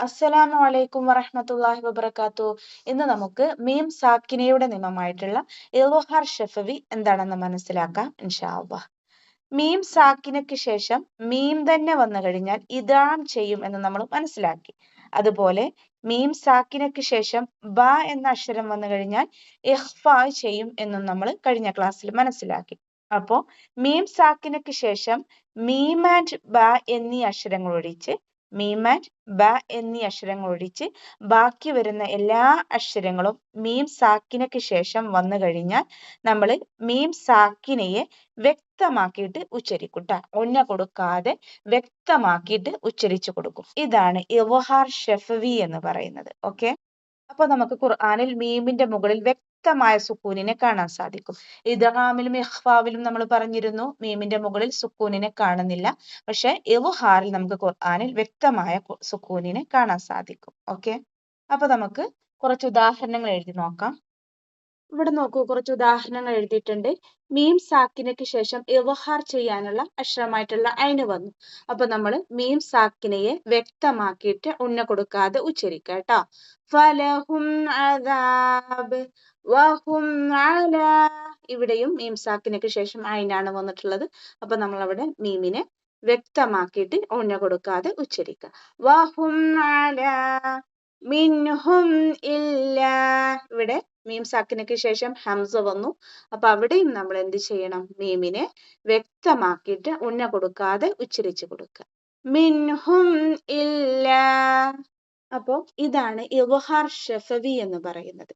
അസ്സലാമു അലൈക്കും വറഹ്മത്തുള്ളാഹി വബറകാത്തു. ഇന്ന് നമുക്ക് മീം സാക്കിനയുടെ നിയമമായിട്ടുള്ള ഇൽഹാർ ഷഫവി എന്താണെന്ന് മനസ്സിലാക്കാം ഇൻഷാ അല്ലാഹ്. മീം സാക്കിനയ്ക്ക് ശേഷം മീം തന്നെ വന്നു കഴിഞ്ഞാൽ ഇദ്ഗാം ചെയ്യും എന്ന് നമ്മൾ മനസ്സിലാക്കി. അതുപോലെ മീം സാക്കിനയ്ക്ക് ശേഷം ബ എന്ന അക്ഷരം വന്നു കഴിഞ്ഞാൽ ഇഖ്ഫാ ചെയ്യും എന്നും നമ്മൾ കഴിഞ്ഞ ക്ലാസ്സിൽ മനസ്സിലാക്കി. അപ്പോ മീം സാക്കിനയ്ക്ക് ശേഷം മീം ആൻഡ് ബ എന്നീ അക്ഷരങ്ങൾ ഒഴിച്ച് ബാക്കി വരുന്ന എല്ലാ അക്ഷരങ്ങളും മീം സാക്കിനയ്ക്ക് ശേഷം വന്നു കഴിഞ്ഞാൽ നമ്മൾ മീം സാക്കിനയെ വ്യക്തമാക്കിയിട്ട് ഉച്ചരിക്കും ട്ടോ. ഒന്ന കൊടുക്കാതെ വ്യക്തമാക്കിയിട്ട് ഉച്ചരിച്ചു കൊടുക്കും. ഇതാണ് ഇൽഹാർ ഷഫവി എന്ന് പറയുന്നത്. ഓക്കെ, അപ്പൊ നമുക്ക് ഖുർആനിൽ മീമിന്റെ മുകളിൽ വ്യക്തമായ സുക്കൂനിനെ കാണാൻ സാധിക്കും. ഇദ്ഗാമിലും ഇഖ്ഫാവിലും നമ്മൾ പറഞ്ഞിരുന്നു മീമിന്റെ മുകളിൽ സുക്കൂനിനെ കാണുന്നില്ല. പക്ഷെ ഇൽഹാറിൽ നമുക്ക് ഖുർആനിൽ വ്യക്തമായ സുക്കൂനിനെ കാണാൻ സാധിക്കും. ഓക്കെ, അപ്പൊ നമുക്ക് കുറച്ച് ഉദാഹരണങ്ങൾ എഴുതി നോക്കാം. ഇവിടെ നോക്കൂ, കുറച്ച് ഉദാഹരണങ്ങൾ എഴുതിയിട്ടുണ്ട്. മീം സാക്കിനയ്ക്ക് ശേഷം ഇൽഹാർ ചെയ്യാനുള്ള അക്ഷരമായിട്ടുള്ള ഐന് വന്നു. അപ്പൊ നമ്മൾ മീം സാക്കിനയെ വ്യക്തമാക്കിയിട്ട് ഉന്ന കൊടുക്കാതെ ഉച്ചരിക്കുക കേട്ടോ. ഫലഹും അദാബ് വഹും അലാ. ഇവിടെയും മീം സാക്കിനയ്ക്ക് ശേഷം ഐനാണ് വന്നിട്ടുള്ളത്. അപ്പൊ നമ്മൾ അവിടെ മീമിനെ വ്യക്തമാക്കിയിട്ട് ഉന്ന കൊടുക്കാതെ ഉച്ചരിക്കുക. വഹും അലാ മിൻഹും ഇല്ലാ. ഇവിടെ മീം സാക്കിനയ്ക്ക് ശേഷം ഹംസ വന്നു. അപ്പൊ അവിടെയും നമ്മൾ എന്ത് ചെയ്യണം? മീമിനെ വ്യക്തമാക്കിയിട്ട് ഉന്ന കൊടുക്കാതെ ഉച്ചരിച്ചു കൊടുക്കുക. മിൻഹും ഇല്ലാ. അപ്പോ ഇതാണ് ഇൽഹാർ ഷഫവി എന്ന് പറയുന്നത്.